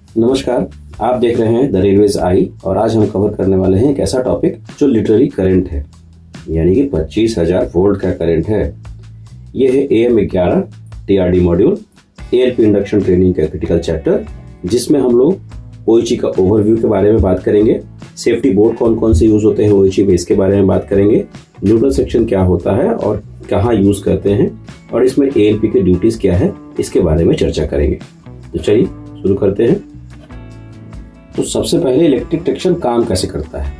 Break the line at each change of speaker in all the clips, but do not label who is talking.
नमस्कार, आप देख रहे हैं द रेलवेज आई और आज हम कवर करने वाले हैं एक ऐसा टॉपिक जो लिटरली करंट है, यानी कि 25,000 वोल्ट का करंट है। ये है AM11 TRD module ALP induction training का क्रिटिकल चैप्टर, जिसमें हम लोग OHE का ओवरव्यू के बारे में बात करेंगे। सेफ्टी बोर्ड कौन कौन से यूज होते हैं OHE में, इसके बारे में बात करेंगे। न्यूट्रल सेक्शन क्या होता है और कहाँ यूज करते हैं, और इसमें ALP के ड्यूटीज क्या है, इसके बारे में चर्चा करेंगे। तो चलिए शुरू करते हैं। तो सबसे पहले इलेक्ट्रिक ट्रैक्शन काम कैसे करता है।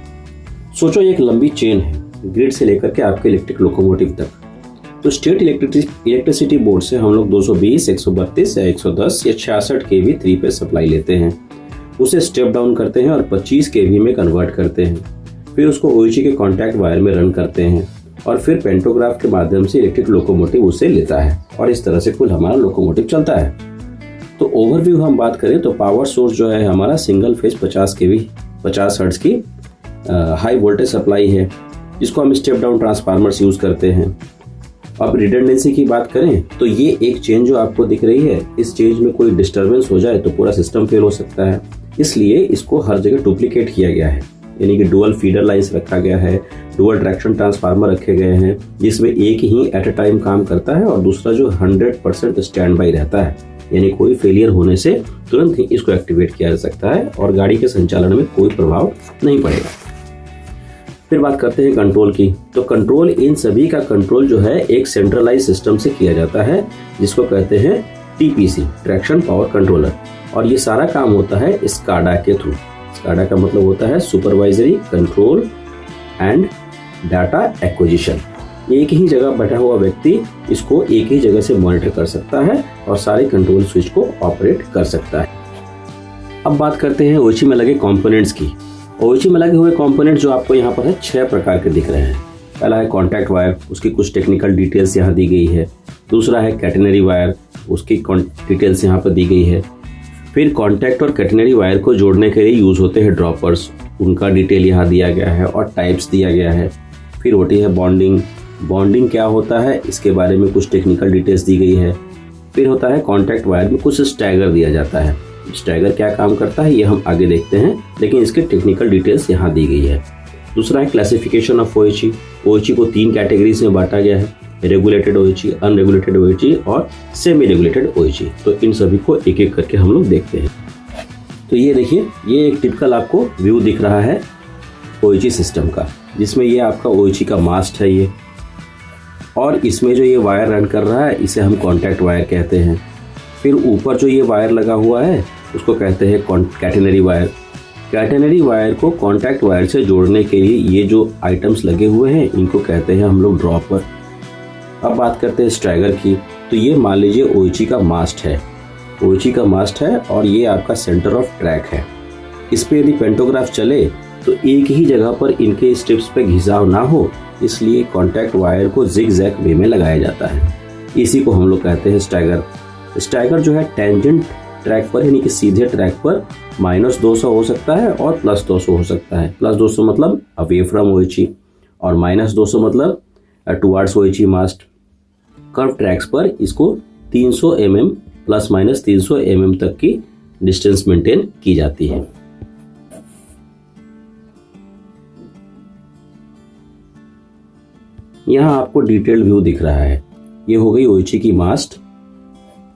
सोचो एक लंबी चेन है, ग्रिड से लेकर के आपके इलेक्ट्रिक लोकोमोटिव तक। तो स्टेट इलेक्ट्रिसिटी बोर्ड से हम लोग 220, 132 या 110 या 66 kV 3 फेज सप्लाई लेते हैं, उसे स्टेप डाउन करते हैं और 25 kV में कन्वर्ट करते हैं। फिर उसको OHE के कॉन्टैक्ट वायर में रन करते हैं और फिर पेंटोग्राफ के माध्यम से इलेक्ट्रिक लोकोमोटिव उसे लेता है और इस तरह से कुल हमारा लोकोमोटिव चलता है। तो ओवरव्यू हम बात करें तो पावर सोर्स जो है हमारा सिंगल फेज 50 kV 50 हर्ट्ज की हाई वोल्टेज सप्लाई है, जिसको हम स्टेप डाउन ट्रांसफार्मर्स यूज करते हैं। अब रिडंडेंसी की बात करें तो ये एक चेन जो आपको दिख रही है, इस चेन में कोई डिस्टर्बेंस हो जाए तो पूरा सिस्टम फेल हो सकता है, इसलिए इसको हर जगह डुप्लीकेट किया गया है। यानी कि डुअल फीडर लाइंस रखा गया है, डुअल ट्रैक्शन ट्रांसफार्मर रखे गए हैं, जिसमें एक ही एट अ टाइम काम करता है और दूसरा जो 100% स्टैंड बाई रहता है, यानी कोई फेलियर होने से तुरंत ही इसको एक्टिवेट किया जा सकता है और गाड़ी के संचालन में कोई प्रभाव नहीं पड़ेगा। फिर बात करते हैं कंट्रोल की। तो कंट्रोल, इन सभी का कंट्रोल जो है एक सेंट्रलाइज सिस्टम से किया जाता है, जिसको कहते हैं TPC, ट्रैक्शन पावर कंट्रोलर, और ये सारा काम होता है SCADA के थ्रू। SCADA का मतलब होता है supervisory control and data acquisition. एक ही जगह बैठा हुआ व्यक्ति इसको एक ही जगह से मॉनिटर कर सकता है और सारे कंट्रोल स्विच को ऑपरेट कर सकता है। अब बात करते हैं OHE में लगे कंपोनेंट्स की। OHE में लगे हुए कंपोनेंट जो आपको यहाँ पर है 6 प्रकार के दिख रहे हैं। पहला है कॉन्टैक्ट वायर, उसकी कुछ टेक्निकल डिटेल्स यहाँ दी गई है। दूसरा है कैटेनरी वायर, उसकी डिटेल्स यहाँ पर दी गई है। फिर कॉन्टैक्ट और कैटेनरी वायर को जोड़ने के लिए यूज होते हैं ड्रॉपर्स, उनका डिटेल यहाँ दिया गया है और टाइप्स दिया गया है। फिर होती है बॉन्डिंग, बॉन्डिंग क्या होता है इसके बारे में कुछ टेक्निकल डिटेल्स दी गई है। फिर होता है कॉन्टैक्ट वायर में कुछ स्टैगर दिया जाता है। स्टैगर क्या काम करता है ये हम आगे देखते हैं, लेकिन इसके टेक्निकल डिटेल्स यहाँ दी गई है। दूसरा है क्लासिफिकेशन ऑफ OHE। OHE को 3 कैटेगरीज में बांटा गया है, रेगुलेटेड OHE, अनरेगुलेटेड OHE और सेमी रेगुलेटेड OHE। तो इन सभी को एक एक करके हम लोग देखते हैं। तो ये देखिए, ये एक टिपिकल आपको व्यू दिख रहा है OHE सिस्टम का, जिसमें ये आपका OHE का मास्ट है ये, और इसमें जो ये वायर रन कर रहा है इसे हम कॉन्टैक्ट वायर कहते हैं। फिर ऊपर जो ये वायर लगा हुआ है उसको कहते हैं कैटेनरी वायर। कैटेनरी वायर को कॉन्टैक्ट वायर से जोड़ने के लिए ये जो आइटम्स लगे हुए हैं इनको कहते हैं हम लोग ड्रॉपर। अब बात करते हैं स्ट्रैगर की। तो ये मान लीजिए OHE का मास्ट है, OHE का मास्ट है और ये आपका सेंटर ऑफ ट्रैक है। इस पे यदि पेंटोग्राफ चले तो एक ही जगह पर इनके स्ट्रिप्स पे घिसाव ना हो, इसलिए कॉन्टैक्ट वायर को जिग-जैग वे में लगाया जाता है। इसी को हम लोग कहते हैं स्टैगर। स्टैगर जो है टेंजेंट ट्रैक पर, यानी कि सीधे ट्रैक पर -200 हो सकता है और +200 हो सकता है। +200 मतलब अवे फ्रॉम OHE और -200 मतलब टुवर्ड्स OHE मास्ट। कर्व ट्रैक्स पर इसको 300 mm ± 300 mm तक की डिस्टेंस मेंटेन की जाती है। यहाँ आपको डिटेल्ड व्यू दिख रहा है। ये हो गई OHE की मास्ट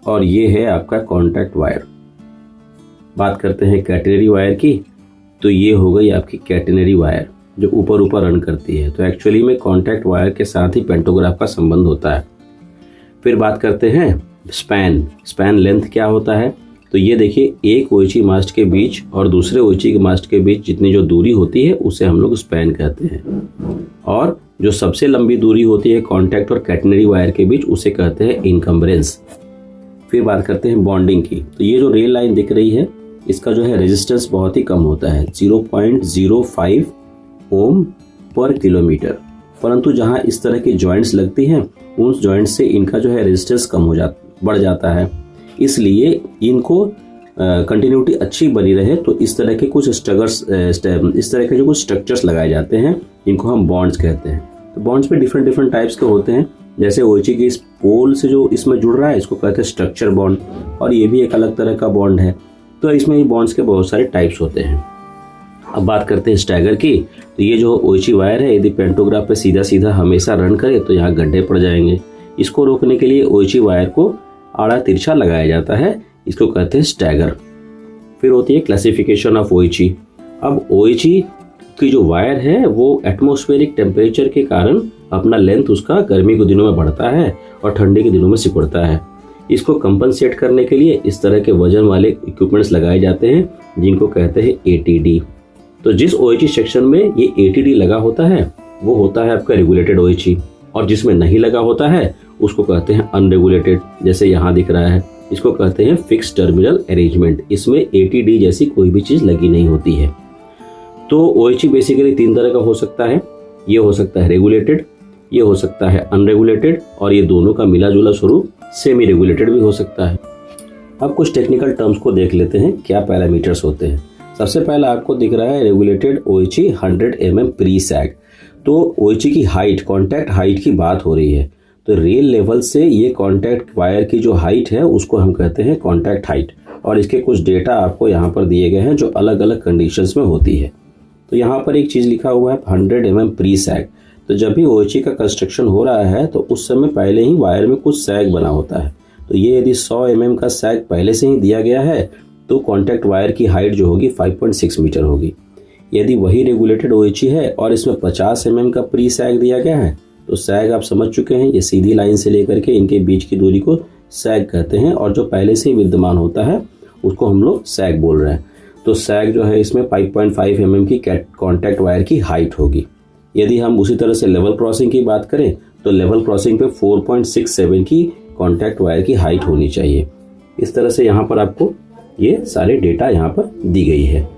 और ये है आपका कॉन्टैक्ट वायर। बात करते हैं कैटेनरी वायर की। तो ये हो गई आपकी कैटेनरी वायर जो ऊपर ऊपर रन करती है। तो एक्चुअली में कॉन्टैक्ट वायर के साथ ही पेंटोग्राफ का संबंध होता है। फिर बात करते हैं स्पैन लेंथ क्या होता है। तो ये देखिए, एक OHE मास्ट के बीच और दूसरे OHE के मास्ट के बीच जितनी जो दूरी होती है उसे हम लोग स्पैन कहते हैं, और जो सबसे लंबी दूरी होती है कॉन्टैक्ट और कैटेनरी वायर के बीच उसे कहते हैं इनकम्बरेंस। फिर बात करते हैं बॉन्डिंग की। तो ये जो रेल लाइन दिख रही है इसका जो है रेजिस्टेंस बहुत ही कम होता है, 0.05 ओम पर किलोमीटर, परंतु जहाँ इस तरह की जॉइंट्स लगती हैं उन जॉइंट्स से इनका जो है रेजिस्टेंस बढ़ जाता है। इसलिए इनको कंटिन्यूटी अच्छी बनी रहे तो इस तरह के कुछ जो कुछ स्ट्रक्चर्स लगाए जाते हैं, इनको हम बॉन्ड्स कहते हैं। तो बॉन्ड्स पे डिफरेंट टाइप्स के होते हैं। जैसे OHE के इस पोल से जो इसमें जुड़ रहा है इसको कहते हैं स्ट्रक्चर बॉन्ड, और ये भी एक अलग तरह का बॉन्ड है। तो इसमें ही बॉन्ड्स के बहुत सारे टाइप्स होते हैं। अब बात करते हैं स्टैगर की। तो ये जो ओएची वायर है, यदि पेंटोग्राफ पे सीधा सीधा हमेशा रन करे तो यहाँ गड्ढे पड़ जाएंगे। इसको रोकने के लिए ओएची वायर को आड़ा तिरछा लगाया जाता है, इसको कहते हैं स्टैगर। फिर होती है क्लासिफिकेशन ऑफ ओएची। अब ओएची की जो वायर है वो एटमॉस्फेरिक टेम्परेचर के कारण अपना लेंथ उसका गर्मी के दिनों में बढ़ता है और ठंडी के दिनों में सिकुड़ता है। इसको कंपनसेट करने के लिए इस तरह के वजन वाले इक्विपमेंट्स लगाए जाते हैं जिनको कहते हैं एटीडी। तो जिस ओएची सेक्शन में ये एटीडी लगा होता है वो होता है आपका रेगुलेटेड ओएची, और जिसमें नहीं लगा होता है उसको कहते हैं अनरेगुलेटेड। जैसे यहाँ दिख रहा है, इसको कहते हैं फिक्स टर्मिनल अरेंजमेंट। इसमें एटीडी जैसी कोई भी चीज लगी नहीं होती है। तो ओएची बेसिकली 3 तरह का हो सकता है। ये हो सकता है रेगुलेटेड, ये हो सकता है अनरेगुलेटेड, और ये दोनों का मिला जुला स्वरूप सेमी रेगुलेटेड भी हो सकता है। अब कुछ टेक्निकल टर्म्स को देख लेते हैं, क्या पैरामीटर्स होते हैं। सबसे पहला आपको दिख रहा है रेगुलेटेड ओएची 100 mm प्री सैग। तो ओएची की हाइट, कॉन्टैक्ट हाइट की बात हो रही है, तो रेल लेवल से ये कॉन्टैक्ट वायर की जो हाइट है उसको हम कहते हैं कॉन्टैक्ट हाइट। और इसके कुछ डेटा आपको यहाँ पर दिए गए हैं जो अलग अलग कंडीशंस में होती है। तो यहाँ पर एक चीज लिखा हुआ है 100 mm प्री सैग। तो जब भी ओएची का कंस्ट्रक्शन हो रहा है तो उस समय पहले ही वायर में कुछ सैग बना होता है। तो ये यदि 100 mm का सैग पहले से ही दिया गया है तो कॉन्टैक्ट वायर की हाइट जो होगी 5.6 मीटर होगी। यदि वही रेगुलेटेड ओएची है और इसमें 50 mm का प्री सैग दिया गया है तो सैग आप समझ चुके हैं, ये सीधी लाइन से लेकर के इनके बीच की दूरी को सैग कहते हैं, और जो पहले से ही विद्यमान होता है उसको हम लोग सैग बोल रहे हैं। तो सैग जो है इसमें 5.5 mm की कॉन्टैक्ट वायर की हाइट होगी। यदि हम उसी तरह से लेवल क्रॉसिंग की बात करें तो लेवल क्रॉसिंग पे 4.67 की कॉन्टैक्ट वायर की हाइट होनी चाहिए। इस तरह से यहाँ पर आपको ये सारे डेटा यहाँ पर दी गई है।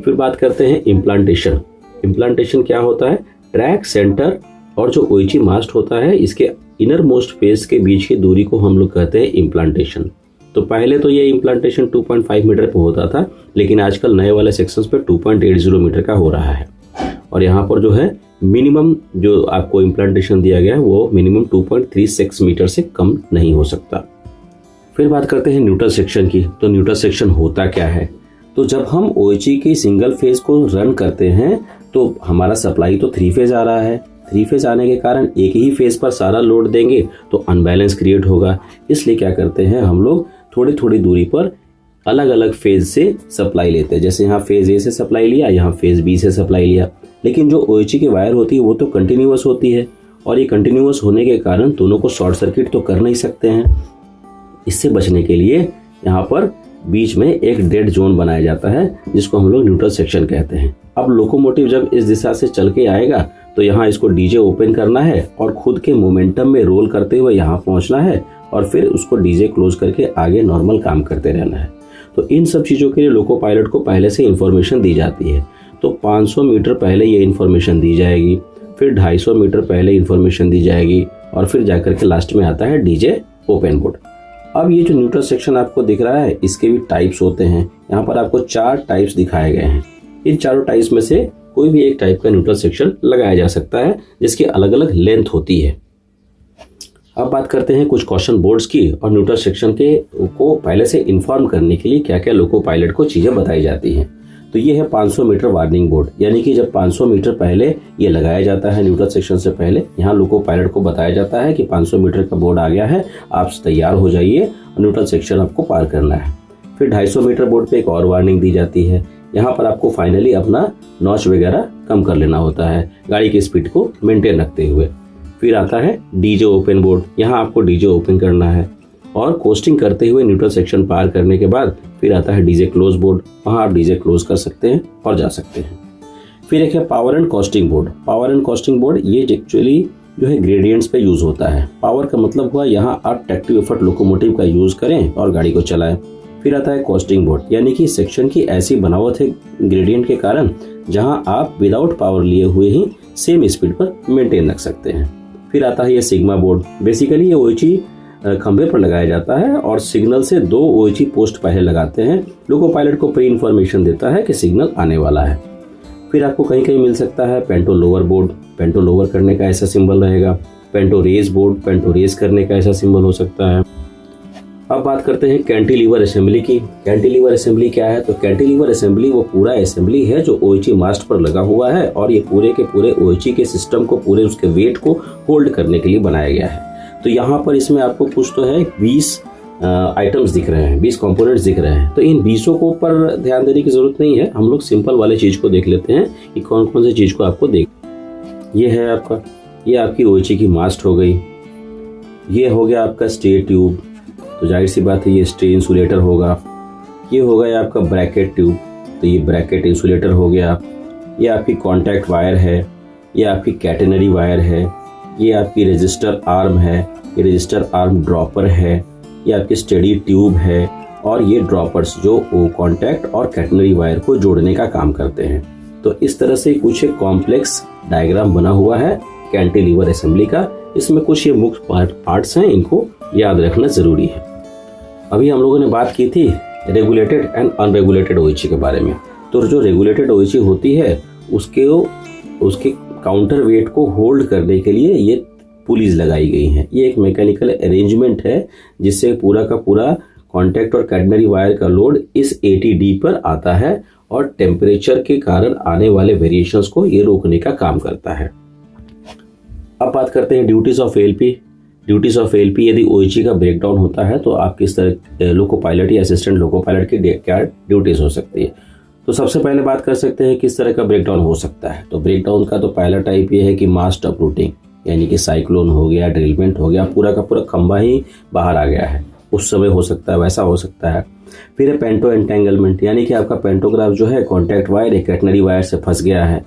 फिर बात करते हैं इम्प्लांटेशन। इम्प्लांटेशन क्या होता है? ट्रैक, सेंटर और जो ओएची मास्ट होता है इसके इनर मोस्ट फेस के बीच की दूरी को हम लोग कहते हैं इम्प्लांटेशन। तो पहले तो ये इम्प्लांटेशन 2.5 मीटर पे होता था, लेकिन आजकल नए वाले सेक्शंस पे 2.80 मीटर का हो रहा है। और यहाँ पर जो है मिनिमम जो आपको इम्प्लांटेशन दिया गया है वो मिनिमम 2.36 मीटर से कम नहीं हो सकता। फिर बात करते हैं न्यूट्रल सेक्शन की। तो न्यूट्रल सेक्शन होता क्या है? तो जब हम ओएची की सिंगल फेज को रन करते हैं तो हमारा सप्लाई तो 3 फेज आ रहा है। 3 फेज आने के कारण एक ही फेज पर सारा लोड देंगे तो अनबैलेंस क्रिएट होगा। इसलिए क्या करते हैं हम लोग थोड़ी थोड़ी दूरी पर अलग अलग फेज से सप्लाई लेते हैं। जैसे यहाँ फेज ए से सप्लाई लिया, यहाँ फेज बी से सप्लाई लिया। लेकिन जो ओएची की वायर होती है वो तो कंटिन्यूअस होती है, और ये कंटिन्यूअस होने के कारण दोनों को शॉर्ट सर्किट तो कर नहीं सकते हैं। इससे बचने के लिए यहाँ पर बीच में एक डेड जोन बनाया जाता है जिसको हम लोग न्यूट्रल सेक्शन कहते हैं। अब लोकोमोटिव जब इस दिशा से चल के आएगा तो यहाँ इसको डीजे ओपन करना है और खुद के मोमेंटम में रोल करते हुए यहाँ पहुंचना है, और फिर उसको डीजे क्लोज करके आगे नॉर्मल काम करते रहना है। तो इन सब चीज़ों के लिए लोको पायलट को पहले से इन्फॉर्मेशन दी जाती है। तो 500 मीटर पहले ये इन्फॉर्मेशन दी जाएगी, फिर 250 मीटर पहले इन्फॉर्मेशन दी जाएगी, और फिर जाकर के लास्ट में आता है डीजे ओपन बोर्ड। अब ये जो न्यूट्रल सेक्शन आपको दिख रहा है इसके भी टाइप्स होते हैं। यहाँ पर आपको 4 टाइप्स दिखाए गए हैं। इन चारों टाइप्स में से कोई भी एक टाइप का न्यूट्रल सेक्शन लगाया जा सकता है जिसकी अलग अलग लेंथ होती है। अब बात करते हैं कुछ कॉशन बोर्ड्स की, और न्यूट्रल सेक्शन के को पहले से इन्फॉर्म करने के लिए क्या क्या लोको पायलट को चीजें बताई जाती हैं। तो ये है 500 मीटर वार्निंग बोर्ड, यानी कि जब 500 मीटर पहले ये लगाया जाता है न्यूट्रल सेक्शन से पहले, यहाँ लोको पायलट को बताया जाता है कि 500 मीटर का बोर्ड आ गया है, आप तैयार हो जाइए, न्यूट्रल सेक्शन आपको पार करना है। फिर 250 मीटर बोर्ड पे एक और वार्निंग दी जाती है। यहाँ पर आपको फाइनली अपना नॉच वगैरह कम कर लेना होता है गाड़ी की स्पीड को मेंटेन रखते हुए। फिर आता है डीजे ओपन बोर्ड, यहाँ आपको डीजे ओपन करना है, और कोस्टिंग करते हुए न्यूट्रल सेक्शन पार करने के बाद फिर आता है डीजे क्लोज बोर्ड, वहाँ आप डीजे क्लोज कर सकते हैं और जा सकते हैं। फिर एक है power and costing board. Power and costing board ये एक्चुअली जो है ग्रेडियंट्स पे यूज होता है। पावर का मतलब हुआ यहाँ आप ट्रैक्टिव एफर्ट लोकोमोटिव का यूज करें और गाड़ी को चलाएं। फिर आता है कॉस्टिंग बोर्ड, यानी कि सेक्शन की ऐसी बनावट है ग्रेडियंट के कारण जहां आप विदाउट पावर लिए हुए ही सेम स्पीड पर मेंटेन रख सकते हैं। फिर आता है ये सिग्मा बोर्ड। बेसिकली ये ओएची खंभे पर लगाया जाता है और सिग्नल से 2 ओएची पोस्ट पहले लगाते हैं। लोको पायलट को प्री इन्फॉर्मेशन देता है कि सिग्नल आने वाला है। फिर आपको कहीं कहीं मिल सकता है पेंटो लोअर बोर्ड, पेंटो लोअर करने का ऐसा सिंबल रहेगा। पेंटो रेज बोर्ड, पेंटो रेज करने का ऐसा सिंबल हो सकता है। अब बात करते हैं कैंटिलीवर असेंबली की। कैंटिलीवर असेंबली क्या है? तो कैंटिलीवर असेंबली वो पूरा असेंबली है जो ओएची मास्ट पर लगा हुआ है और ये पूरे के पूरे ओएची के सिस्टम को, पूरे उसके वेट को होल्ड करने के लिए बनाया गया है। तो यहाँ पर इसमें आपको कुछ तो है 20 आइटम्स दिख रहे हैं, 20 कंपोनेंट्स दिख रहे हैं। तो इन 20 को ऊपर ध्यान देने की जरूरत नहीं है, हम लोग सिंपल वाले चीज को देख लेते हैं कि कौन कौन सी चीज को आपको देख। ये है आपका, ये आपकी ओएची की मास्ट हो गई। ये हो गया आपका स्टे ट्यूब, तो जाहिर सी बात है ये स्टे इंसुलेटर होगा। ये होगा आपका ब्रैकेट ट्यूब, तो ये ब्रैकेट इंसुलेटर हो गया। ये आपकी कॉन्टैक्ट वायर है, ये आपकी कैटेनरी वायर है, ये आपकी रजिस्टर आर्म है, ये रजिस्टर आर्म ड्रॉपर है, ये आपकी स्टडी ट्यूब है और ये ड्रॉपर्स जो कॉन्टैक्ट और कैटेनरी वायर को जोड़ने का काम करते हैं। तो इस तरह से कुछ एक कॉम्प्लेक्स डायग्राम बना हुआ है कैंटिलीवर असेंबली का। इसमें कुछ ये मुख्य पार्ट्स हैं, इनको याद रखना जरूरी है। अभी हम लोगों ने बात की थी रेगुलेटेड एंड अनरेगुलेटेड ओएची के बारे में। तो जो रेगुलेटेड ओएची होती है उसके काउंटर वेट को होल्ड करने के लिए ये पुलीज लगाई गई हैं। ये एक मैकेनिकल अरेंजमेंट है जिससे पूरा का पूरा कॉन्टैक्ट और कैटेनरी वायर का लोड इस एटीडी पर आता है और टेम्परेचर के कारण आने वाले वेरिएशंस को ये रोकने का काम करता है। अब बात करते हैं duties of ALP. Duties of ALP, यदि ओएची का ब्रेकडाउन होता है तो आप किस तरह लोको पायलट या असिस्टेंट लोको पायलट की क्या ड्यूटीज हो सकती है। तो सबसे पहले बात कर सकते हैं किस तरह का ब्रेकडाउन हो सकता है। तो ब्रेकडाउन का तो पहला टाइप ये है कि मास्ट अपरूटिंग, यानी कि साइक्लोन हो गया, ड्रिलमेंट हो गया, पूरा का पूरा खंबा ही बाहर आ गया है, उस समय हो सकता है, वैसा हो सकता है। फिर है पेंटो एंटेंगलमेंट, यानी कि आपका पेंटोग्राफ जो है कॉन्टैक्ट वायर एक कैटेनरी वायर से फंस गया है।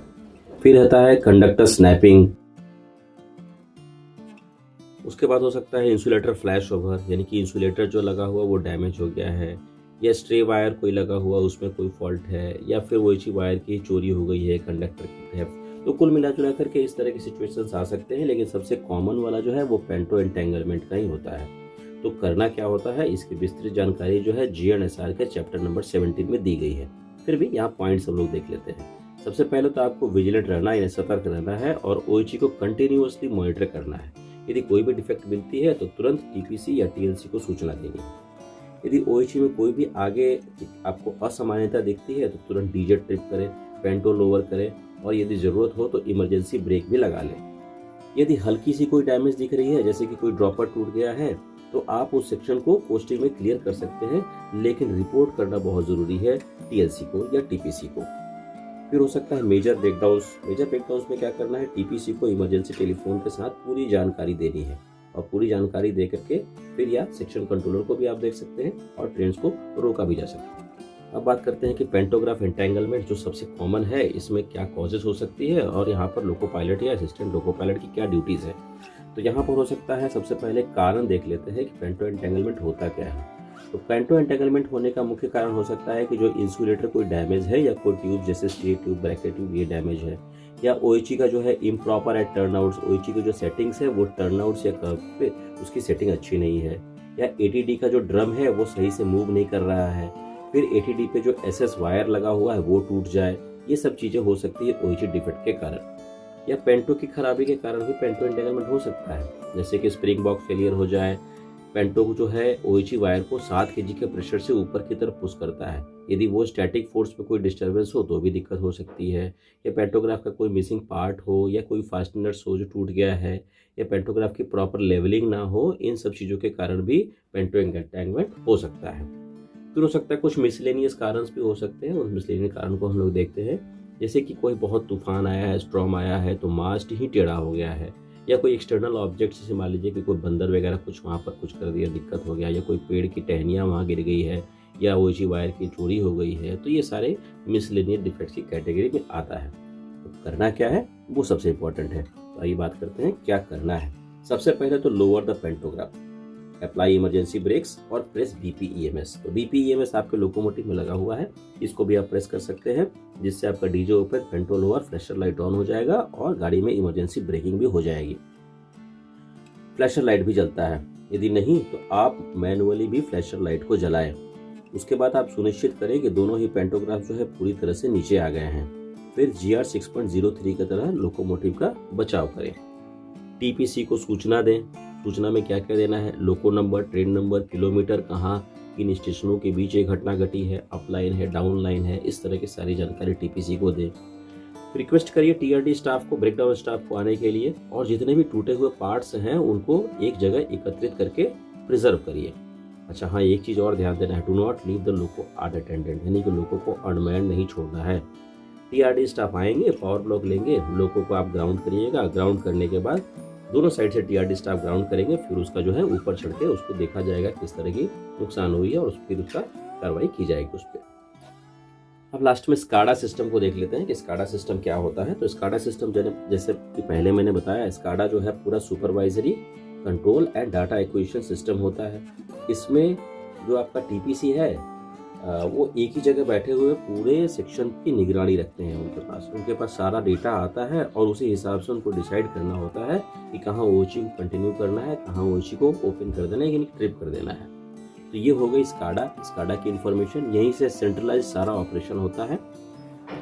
फिर रहता है कंडक्टर स्नैपिंग। उसके बाद हो सकता है इंसुलेटर फ्लैश ओवर, यानी कि इंसुलेटर जो लगा हुआ वो डैमेज हो गया है, या स्ट्रे वायर कोई लगा हुआ उसमें कोई फॉल्ट है, या फिर ओएची वायर की चोरी हो गई है, कंडक्टर की थेफ्ट। तो कुल मिला जुला करके इस तरह की सिचुएशंस आ सकते हैं, लेकिन सबसे कॉमन वाला जो है वो पेंटो एंटेंगलमेंट का ही होता है। तो करना क्या होता है, इसकी विस्तृत जानकारी जो है GNSR के चैप्टर नंबर 17 में दी गई है। फिर भी यहाँ पॉइंट्स हम लोग देख लेते हैं। सबसे पहले तो आपको विजिलेंट रहना, यानी सतर्क रहना है और ओएची को कंटिन्यूअसली मॉनिटर करना है। यदि कोई भी डिफेक्ट मिलती है तो तुरंत टीपीसी या टीएलसी को सूचना देनी है। यदि ओएची में कोई भी आगे आपको असामान्यता दिखती है तो तुरंत डीजे ट्रिप करें, पेंटो लोअर करें और यदि जरूरत हो तो इमरजेंसी ब्रेक भी लगा लें। यदि हल्की सी कोई डैमेज दिख रही है, जैसे कि कोई ड्रॉपर टूट गया है, तो आप उस सेक्शन को कोस्टिंग में क्लियर कर सकते हैं, लेकिन रिपोर्ट करना बहुत जरूरी है टीएलसी को या टीपीसी को। फिर हो सकता है मेजर ब्रेकडाउन्स। मेजर ब्रेकडाउन्स में क्या करना है, टीपीसी को इमरजेंसी टेलीफोन के साथ पूरी जानकारी देनी है और पूरी जानकारी दे करके फिर या सेक्शन कंट्रोलर को भी आप देख सकते हैं और ट्रेन्स को रोका भी जा सकता है। अब बात करते हैं कि पेंटोग्राफ एंटेंगलमेंट जो सबसे कॉमन है, इसमें क्या कॉजेस हो सकती है और यहाँ पर लोको पायलट या असिस्टेंट लोको पायलट की क्या ड्यूटीज है। तो यहाँ पर हो सकता है, सबसे पहले कारण देख लेते हैं कि पेंटो एंटेंगलमेंट होता क्या है। तो पेंटो एंटेंगलमेंट होने का मुख्य कारण हो सकता है कि जो इंसुलेटर कोई डैमेज है या कोई ट्यूब जैसे स्टे ट्यूब, ब्रैकेट ट्यूब ये डैमेज है, या ओएची का जो है इम्प्रॉपर एट टर्नआउट्स, ओएची की जो सेटिंग्स है वो टर्नआउट्स या कर्व पे उसकी सेटिंग अच्छी नहीं है, या एटीडी का जो ड्रम है वो सही से मूव नहीं कर रहा है, फिर एटीडी पे जो एसएस वायर लगा हुआ है वो टूट जाए। ये सब चीजें हो सकती है ओएची डिफेक्ट के कारण, या पेंटो की खराबी के कारण भी पेंटो एंटेंगलमेंट हो सकता है, जैसे कि स्प्रिंग बॉक्स फेलियर हो जाए। पेंटो जो है ओएची वायर को 7 kg के प्रेशर से ऊपर की तरफ पुश करता है, यदि वो स्टैटिक फोर्स में कोई डिस्टर्बेंस हो तो भी दिक्कत हो सकती है, या पेंटोग्राफ का कोई मिसिंग पार्ट हो, या कोई फास्टनर्स हो जो टूट गया है, या पेंटोग्राफ की प्रॉपर लेवलिंग ना हो, इन सब चीज़ों के कारण भी पेंटो एंटेंगलमेंट हो सकता है। फिर हो सकता है कुछ मिसलेनियस कारण भी हो सकते हैं, उस मिसलेनियस कारण को हम लोग देखते हैं, जैसे कि कोई बहुत तूफान आया है, स्ट्रॉम आया है तो मास्ट ही टेढ़ा हो गया है, या कोई एक्सटर्नल ऑब्जेक्ट जैसे मान लीजिए कि कोई बंदर वगैरह कुछ वहाँ पर कुछ कर दिया, दिक्कत हो गया, या कोई पेड़ की टहनियाँ वहाँ गिर गई है, या ओएची वायर की चोरी हो गई है, तो ये सारे मिसलेनियस डिफेक्ट्स की कैटेगरी में आता है। तो करना क्या है वो सबसे इम्पोर्टेंट है। तो आइए बात करते हैं क्या करना है। सबसे पहले तो lower the pantograph, apply emergency brakes और प्रेस BPEMS। तो BPEMS आपके लोकोमोटिव में लगा हुआ है, इसको भी आप प्रेस कर सकते हैं, जिससे आपका डीजे ओपन, पेंटो लोअर, फ्लैशर लाइट ऑन हो जाएगा और गाड़ी में इमरजेंसी ब्रेकिंग भी हो जाएगी। फ्लैशर लाइट भी जलता है, यदि नहीं तो आप मैनुअली भी फ्लैशर लाइट को जलाएं। उसके बाद आप सुनिश्चित करें कि दोनों ही पेंटोग्राफ जो है पूरी तरह से नीचे आ गए हैं। फिर GR 6.03 की तरह लोकोमोटिव का बचाव करें। टीपीसी को सूचना दें, सूचना में क्या क्या देना है, लोको नंबर, ट्रेन नंबर, किलोमीटर, कहाँ किन स्टेशनों के बीच ये घटना घटी है, अपलाइन है, डाउन लाइन है, इस तरह की सारी जानकारी टीपीसी को दे। रिक्वेस्ट करिए टीआरडी स्टाफ को, ब्रेकडाउन स्टाफ को आने के लिए, और जितने भी टूटे हुए पार्ट्स हैं उनको एक जगह एकत्रित करके प्रिजर्व करिए। अच्छा हाँ, एक चीज़ और ध्यान देना है, do not leave the loco unattended, यानी कि लोको को अनमैन्ड नहीं छोड़ना है। टीआरडी स्टाफ आएंगे, पावर ब्लॉक लेंगे, लोको को आप ग्राउंड करिएगा, ग्राउंड करने के बाद दोनों साइड से टीआरडी स्टाफ ग्राउंड करेंगे, फिर उसका जो है ऊपर चढ़ के उसको देखा जाएगा किस तरह की नुकसान हुई है और फिर उसका कार्रवाई की जाएगी उस पर। अब लास्ट में स्काडा सिस्टम को देख लेते हैं कि स्काडा सिस्टम क्या होता है। तो स्काडा सिस्टम जैसे कि पहले मैंने बताया, स्काडा जो है पूरा supervisory, control and data acquisition system होता है। इसमें जो आपका टीपीसी है वो एक ही जगह बैठे हुए पूरे सेक्शन की निगरानी रखते हैं। उनके पास सारा डेटा आता है और उसी हिसाब से उनको डिसाइड करना होता है कि कहाँ ओएचसी को कंटिन्यू करना है, कहाँ ओएचसी को ओपन कर देना है, यानी ट्रिप कर देना है। तो ये हो गई स्काडा की इन्फॉर्मेशन, यहीं से सेंट्रलाइज सारा ऑपरेशन होता है।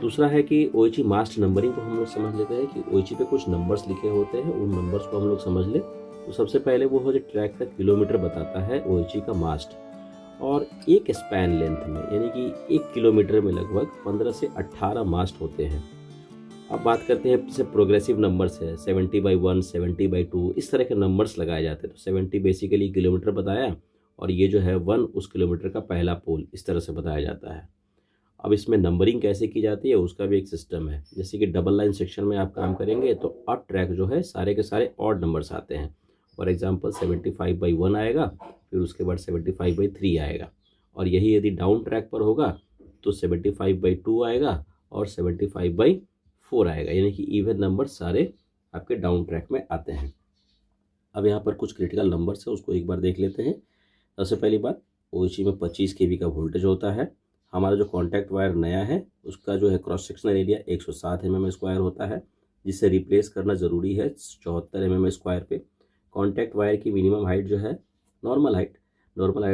दूसरा है कि ओएचसी मास्ट नंबरिंग को हम लोग समझ लेते हैं कि ओएचसी पे कुछ नंबर्स लिखे होते हैं, उन नंबर्स को हम लोग समझ ले। तो सबसे पहले वो हो जो ट्रैक का किलोमीटर बताता है ओएचसी का मास्ट, और एक स्पैन लेंथ में यानी कि 1 किलोमीटर में लगभग 15 से 18 मास्ट होते हैं। अब बात करते हैं जैसे प्रोग्रेसिव नंबर्स है, 70/1, 70/2, इस तरह के नंबर्स लगाए जाते हैं। तो 70 बेसिकली किलोमीटर बताया, और ये जो है 1 उस किलोमीटर का पहला पोल, इस तरह से बताया जाता है। अब इसमें नंबरिंग कैसे की जाती है उसका भी एक सिस्टम है। जैसे कि डबल लाइन सेक्शन में आप काम करेंगे तो ऑड ट्रैक जो है सारे के सारे ऑड नंबर्स आते हैं। फॉर एग्जांपल 75/1 आएगा, फिर उसके बाद 75/3 आएगा, और यही यदि डाउन ट्रैक पर होगा तो 75/2 आएगा और 75/4 आएगा, यानी कि इवन नंबर सारे आपके डाउन ट्रैक में आते हैं। अब यहाँ पर कुछ क्रिटिकल नंबर्स है, उसको एक बार देख लेते हैं। सबसे पहली बात, ओएचसी में 25 केवी का वोल्टेज होता है। हमारा जो कॉन्टैक्ट वायर नया है उसका जो है क्रॉस सेक्शनल एरिया 107 mm² होता है, जिसे रिप्लेस करना ज़रूरी है 74 mm² पे। कॉन्टैक्ट वायर की मिनिमम हाइट जो है नॉर्मल हाइट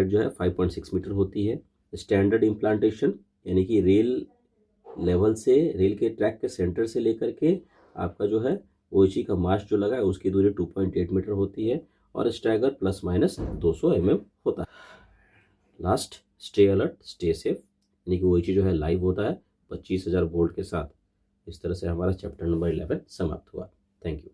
जो है 5.6 मीटर होती है। स्टैंडर्ड इम्प्लांटेशन यानी कि रेल लेवल से, रेल के ट्रैक के सेंटर से लेकर के आपका जो है ओएचसी का मास्ट जो लगा है उसकी दूरी 2.8 मीटर होती है, और स्टैगर ±200 mm होता है। Last, stay alert, stay safe, यानी कि ओएचसी जो है लाइव होता है 25,000 वोल्ट के साथ। इस तरह से हमारा चैप्टर नंबर 11 समाप्त हुआ। Thank you.